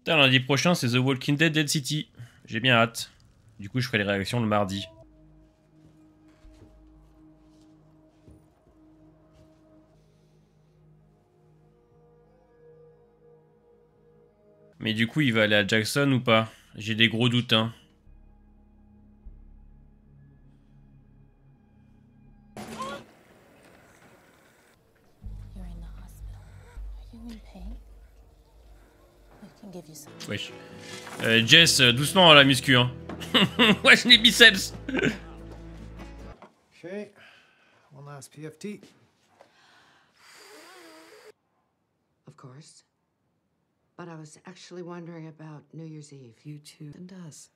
Putain, lundi prochain, c'est The Walking Dead Dead City. J'ai bien hâte. Du coup, je ferai les réactions le mardi. Mais du coup, il va aller à Jackson ou pas? J'ai des gros doutes, hein. Wesh. Jess, doucement à la muscu, hein. Wesh, les biceps. Okay, one last PFT. Of course. But I was actually wondering about New Year's Eve. You too. And does.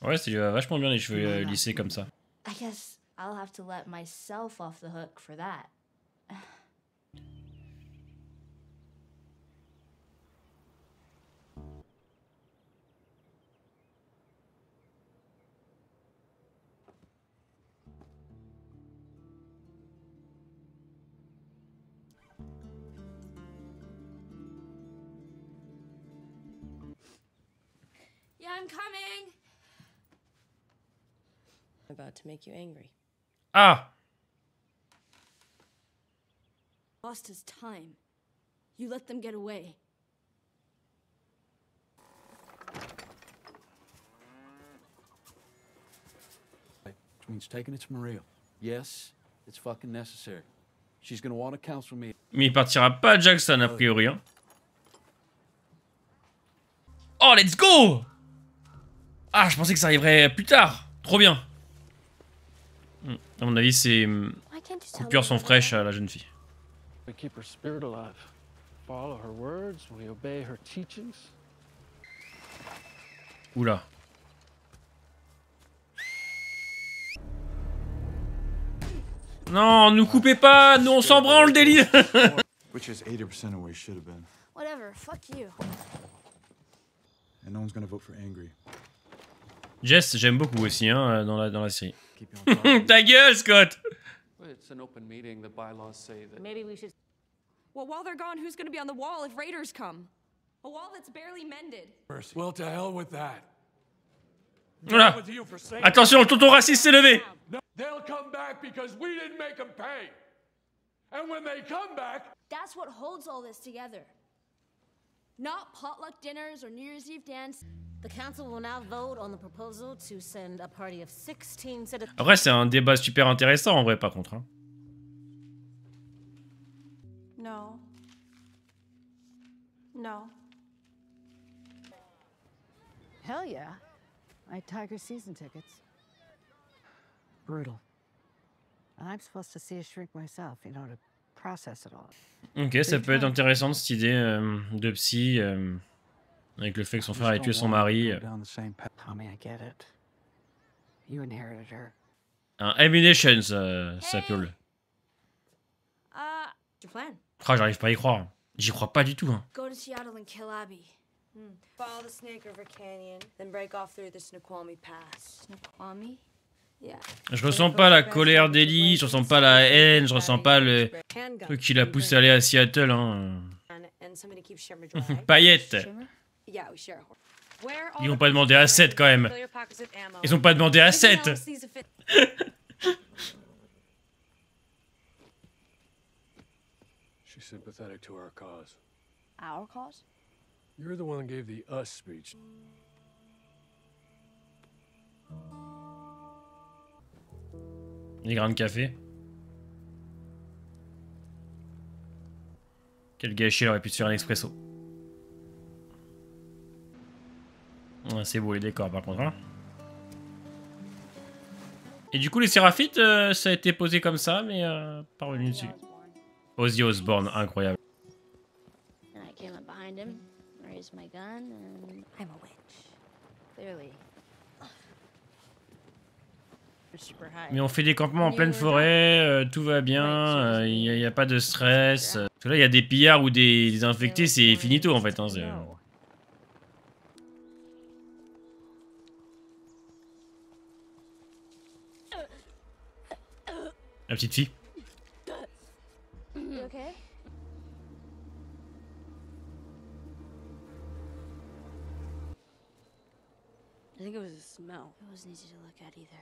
Ouais, c'est vachement bien les cheveux lissés comme ça. I guess I'll have to let myself off the hook for that. Yeah, I'm coming. About to make you angry. Ah! Lost his time. You let them get away. Which means taking it to Maria. Yes, it's fucking necessary. She's gonna want to counsel me. Mais il partira pas à Jackson a priori, hein. Oh, let's go! Ah, je pensais que ça arriverait plus tard. Trop bien. À mon avis, ces coupures sont fraîches à la jeune fille. We keep her spirit alive. Follow her words, we obey her teachings. Oula. Non, nous coupez pas, nous on s'en branle le délire. Which is 80% of where he should have been. Whatever, fuck you. And no one's gonna vote for Angry. Jess, j'aime beaucoup aussi hein, dans la série. Ta gueule, Scott. It's an open meeting. The bylaws say that. Maybe we should. Well, while they're gone, who's gonna be on the wall if raiders come? A wall that's barely mended. Well, to hell with that. Voilà. Attention, le tonton raciste s'est levé. They'll come back because we didn't make them pay. And when they come back, That's what holds all this together. Not potluck dinners or New Year's Eve dance. The council will now vote on the proposal to send a party of 16 citizens. Après, c'est un débat super intéressant en vrai, par contre. Hein. No. No. Hell yeah. I had Tiger season tickets. Brutal. And I'm supposed to see a shrink myself, you know, to process it all. Ok, ça peut être intéressant cette idée de psy, avec le fait que son frère ait tué son mari. Tommy, I get it. You inherited her. Un Ammunition, ça piole. Your plan? Ah, j'arrive pas à y croire. J'y crois pas du tout. Hein. Go to Seattle and kill Abby. Follow the Snake River Canyon, then break off through the Snoqualmie Pass. Snoqualmie? Yeah. Je ressens pas la colère d'Ellie, je ressens pas la haine, je ressens pas le truc qui la pousse à aller à Seattle. Hein. Paillette. Ils ont pas demandé à 7 quand même. Ils ont pas demandé à 7. she's sympathetic to our cause. Our cause? You're the one that gave the us speech. Les grains de café. Quel gâchis, elle aurait pu se faire un expresso. Ouais, c'est beau les décors par contre. Hein. Et du coup les séraphites, ça a été posé comme ça, mais pas revenu dessus. Ozzy Osbourne, incroyable. And I came up behind him, raised my gun, and I'm a witch. Clearly. Super high. Mais on fait des campements en pleine forêt, tout va bien, il n'y a pas de stress. Parce que là il y a des pillards ou des infectés, c'est finito en fait. Hein, la petite fille. You okay? think it was a smell. It wasn't easy to look at either.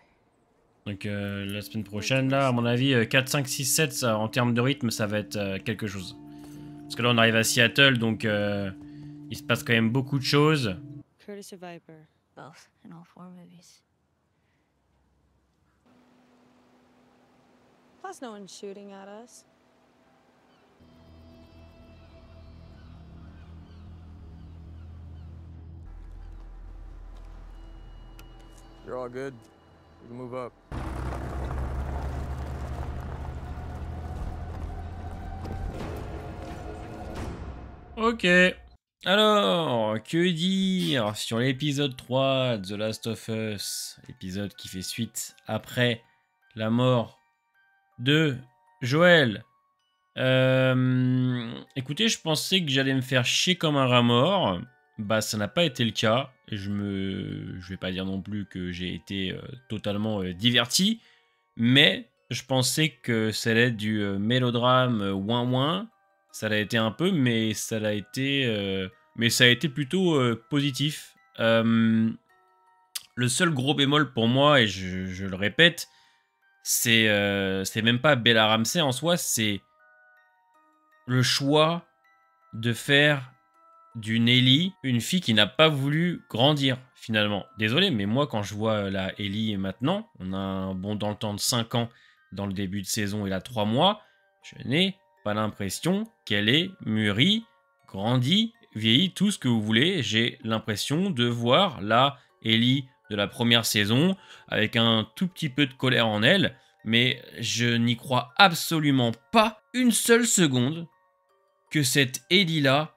Donc la semaine prochaine, là, à mon avis, 4, 5, 6, 7, ça, en termes de rythme, ça va être quelque chose. Parce que là, on arrive à Seattle, donc il se passe quand même beaucoup de choses. Curtis or Viper? Both in all 4 movies. Plus, no one's shooting at us. You're all good. We can move up. Ok. Alors, que dire sur l'épisode 3 de The Last of Us, l'épisode qui fait suite après la mort de Joël. Écoutez, je pensais que j'allais me faire chier comme un rat mort. Bah, ça n'a pas été le cas. Je vais pas dire non plus que j'ai été totalement diverti, mais je pensais que ça allait être du mélodrame ouin-ouin. Ça l'a été un peu, mais ça a été plutôt positif. Le seul gros bémol pour moi, et je le répète, c'est même pas Bella Ramsey en soi, c'est le choix de faire d'une Ellie une fille qui n'a pas voulu grandir finalement. Désolé, mais moi quand je vois la Ellie maintenant, on a un bond dans le temps de 5 ans dans le début de saison et là 3 mois, je n'ai pas l'impression qu'elle ait mûri, grandi, vieilli, tout ce que vous voulez. J'ai l'impression de voir la Ellie de la première saison avec un tout petit peu de colère en elle, mais je n'y crois absolument pas une seule seconde que cette Ellie-là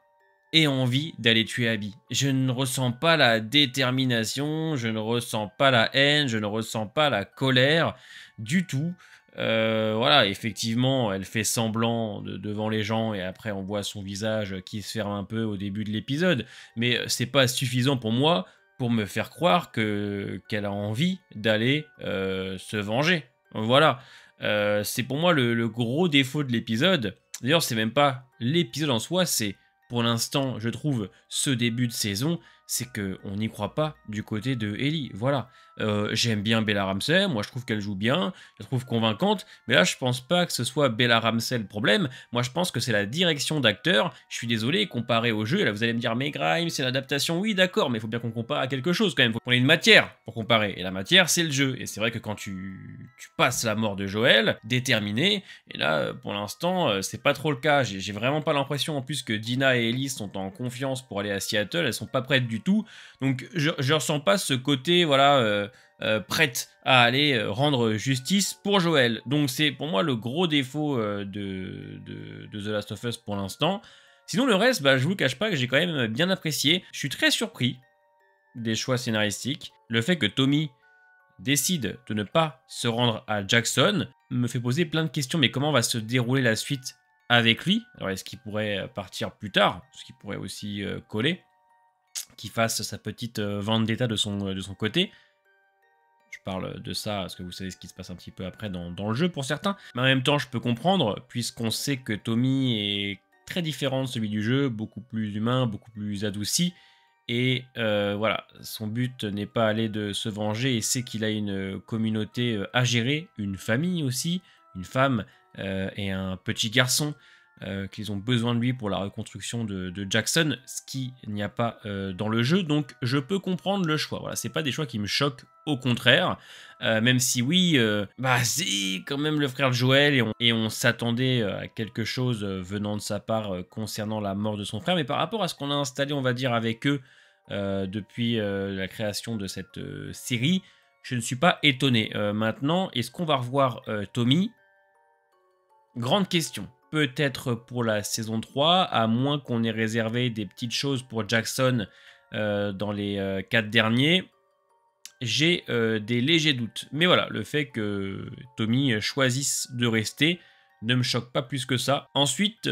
ait envie d'aller tuer Abby. Je ne ressens pas la détermination, je ne ressens pas la haine, je ne ressens pas la colère du tout. Voilà, effectivement, elle fait semblant devant les gens et après on voit son visage qui se ferme un peu au début de l'épisode. Mais c'est pas suffisant pour moi pour me faire croire qu'elle a envie d'aller se venger. Voilà, c'est pour moi le gros défaut de l'épisode. D'ailleurs, c'est même pas l'épisode en soi, c'est pour l'instant, je trouve, ce début de saison, c'est qu'on n'y croit pas du côté de Ellie. Voilà. J'aime bien Bella Ramsey, moi je trouve qu'elle joue bien, je la trouve convaincante, mais là je pense pas que ce soit Bella Ramsey le problème, moi je pense que c'est la direction d'acteur. Je suis désolé, comparé au jeu, là vous allez me dire mais Grimes c'est l'adaptation, oui d'accord, mais il faut bien qu'on compare à quelque chose quand même, il faut qu'on ait une matière pour comparer, et la matière c'est le jeu, et c'est vrai que quand tu passes la mort de Joël, déterminé, et là pour l'instant c'est pas trop le cas, j'ai vraiment pas l'impression en plus que Dina et Ellie sont en confiance pour aller à Seattle, elles sont pas prêtes du tout, donc je ressens pas ce côté, voilà, prête à aller rendre justice pour Joël. Donc c'est pour moi le gros défaut de The Last of Us pour l'instant. Sinon le reste, bah, je vous cache pas que j'ai quand même bien apprécié. Je suis très surpris des choix scénaristiques. Le fait que Tommy décide de ne pas se rendre à Jackson me fait poser plein de questions. Mais comment va se dérouler la suite avec lui? Alors est-ce qu'il pourrait partir plus tard? Ce qui pourrait aussi coller? Qu'il fasse sa petite vendetta de son côté? Je parle de ça parce que vous savez ce qui se passe un petit peu après dans le jeu pour certains. Mais en même temps, je peux comprendre, puisqu'on sait que Tommy est très différent de celui du jeu, beaucoup plus humain, beaucoup plus adouci. Et voilà, son but n'est pas aller de se venger et c'est qu'il a une communauté à gérer, une famille aussi, une femme et un petit garçon. Qu'ils ont besoin de lui pour la reconstruction de Jackson, ce qu'il n'y a pas dans le jeu, donc je peux comprendre le choix. Voilà, c'est pas des choix qui me choquent, au contraire, même si oui, bah c'est quand même le frère de Joël et on s'attendait à quelque chose venant de sa part concernant la mort de son frère, mais par rapport à ce qu'on a installé, on va dire, avec eux depuis la création de cette série, je ne suis pas étonné. Maintenant, est-ce qu'on va revoir Tommy? Grande question. Peut-être pour la saison 3, à moins qu'on ait réservé des petites choses pour Jackson dans les 4 derniers. J'ai des légers doutes. Mais voilà, le fait que Tommy choisisse de rester ne me choque pas plus que ça. Ensuite,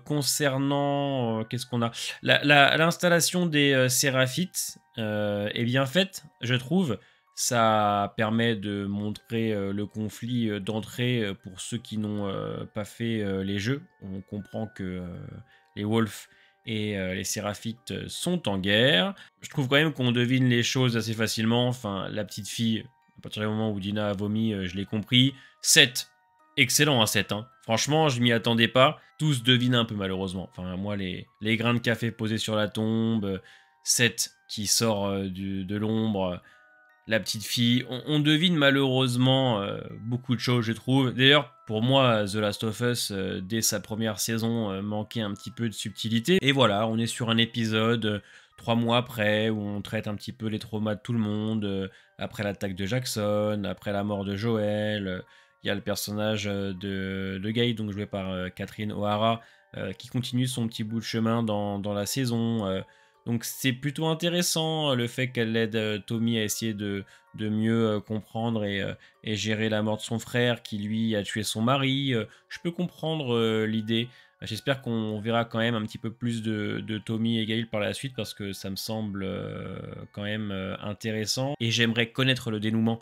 concernant... qu'est-ce qu'on a? L'installation des Séraphites est bien faite, je trouve. Ça permet de montrer le conflit d'entrée pour ceux qui n'ont pas fait les jeux. On comprend que les Wolves et les Séraphites sont en guerre. Je trouve quand même qu'on devine les choses assez facilement. Enfin, la petite fille, à partir du moment où Dina a vomi, je l'ai compris. 7, excellent à 7. Hein. Franchement, je m'y attendais pas. Tous devinent un peu malheureusement. Enfin, moi, les grains de café posés sur la tombe, 7 qui sort de l'ombre, la petite fille. On devine malheureusement beaucoup de choses, je trouve. D'ailleurs, pour moi, The Last of Us, dès sa première saison, manquait un petit peu de subtilité. Et voilà, on est sur un épisode 3 mois après, où on traite un petit peu les traumas de tout le monde, après l'attaque de Jackson, après la mort de Joel. Il y a le personnage de Gail, donc joué par Catherine O'Hara, qui continue son petit bout de chemin dans la saison. Donc c'est plutôt intéressant le fait qu'elle aide Tommy à essayer de mieux comprendre et gérer la mort de son frère qui lui a tué son mari. Je peux comprendre l'idée. J'espère qu'on verra quand même un petit peu plus de Tommy et Gail par la suite parce que ça me semble quand même intéressant. Et j'aimerais connaître le dénouement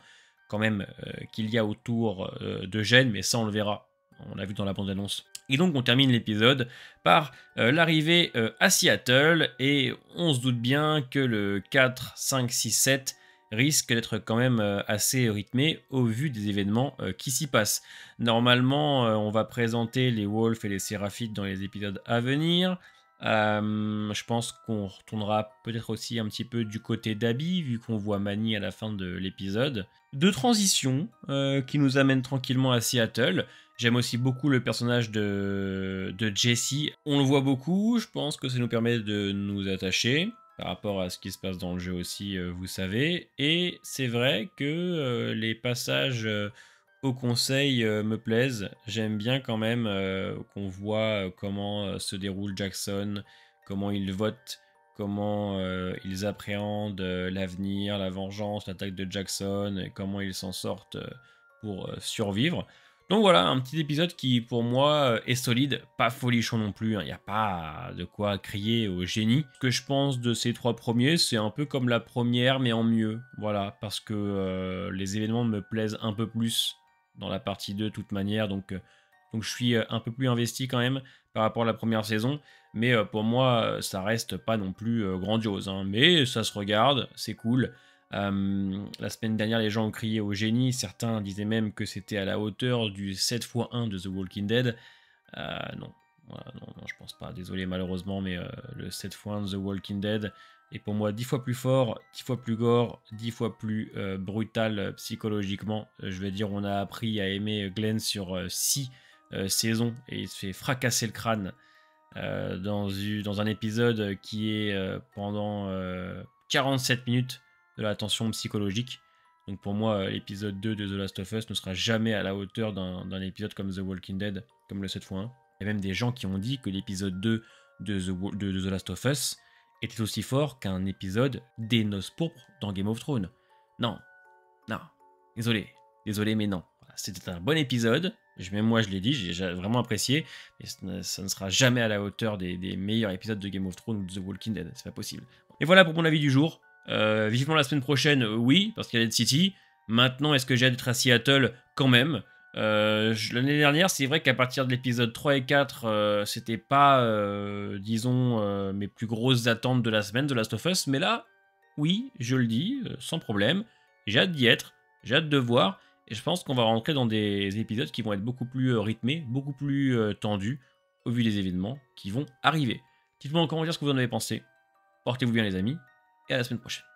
quand même qu'il y a autour de Jen, mais ça on le verra. On l'a vu dans la bande-annonce. Et donc on termine l'épisode par l'arrivée à Seattle et on se doute bien que le 4, 5, 6, 7 risque d'être quand même assez rythmé au vu des événements qui s'y passent. Normalement, on va présenter les Wolves et les Séraphites dans les épisodes à venir. Je pense qu'on retournera peut-être aussi un petit peu du côté d'Abby, vu qu'on voit Manny à la fin de l'épisode. Deux transitions qui nous amènent tranquillement à Seattle. J'aime aussi beaucoup le personnage de Jesse. On le voit beaucoup, je pense que ça nous permet de nous attacher par rapport à ce qui se passe dans le jeu aussi, vous savez. Et c'est vrai que les passages au conseil me plaisent. J'aime bien quand même qu'on voit comment se déroule Jackson, comment il vote, comment ils appréhendent l'avenir, la vengeance, l'attaque de Jackson, et comment ils s'en sortent pour survivre. Donc voilà, un petit épisode qui pour moi est solide, pas folichon non plus, il n'y a pas de quoi crier au génie. Ce que je pense de ces 3 premiers, c'est un peu comme la première mais en mieux, voilà, parce que les événements me plaisent un peu plus dans la partie 2 de toute manière, donc je suis un peu plus investi quand même par rapport à la première saison, mais pour moi ça reste pas non plus grandiose, hein, mais ça se regarde, c'est cool. La semaine dernière, les gens ont crié au génie. Certains disaient même que c'était à la hauteur du 7x1 de The Walking Dead. Non. Voilà, non, je pense pas. Désolé, malheureusement, mais le 7x1 de The Walking Dead est pour moi 10 fois plus fort, 10 fois plus gore, 10 fois plus brutal psychologiquement. Je vais dire, on a appris à aimer Glenn sur 6 saisons et il se fait fracasser le crâne dans un épisode qui est pendant 47 minutes de la tension psychologique. Donc pour moi, l'épisode 2 de The Last of Us ne sera jamais à la hauteur d'un épisode comme The Walking Dead, comme le 7x1. Il y a même des gens qui ont dit que l'épisode 2 de The Last of Us était aussi fort qu'un épisode des Noces Pourpres dans Game of Thrones. Non, désolé mais non. Voilà, c'était un bon épisode, même moi je l'ai dit, j'ai vraiment apprécié, mais ça ne sera jamais à la hauteur des meilleurs épisodes de Game of Thrones ou de The Walking Dead, c'est pas possible. Et voilà pour mon avis du jour. Vivement la semaine prochaine, oui, parce qu'il y a Dead City. Maintenant, est-ce que j'ai hâte d'être à Seattle? Quand même. L'année dernière, c'est vrai qu'à partir de l'épisode 3 et 4, c'était pas, disons, mes plus grosses attentes de la semaine de Last of Us. Mais là, oui, je le dis, sans problème. J'ai hâte d'y être, j'ai hâte de voir. Et je pense qu'on va rentrer dans des épisodes qui vont être beaucoup plus rythmés, beaucoup plus tendus, au vu des événements qui vont arriver. Dites-moi en commentaire ce que vous en avez pensé. Portez-vous bien les amis. Et à la semaine prochaine.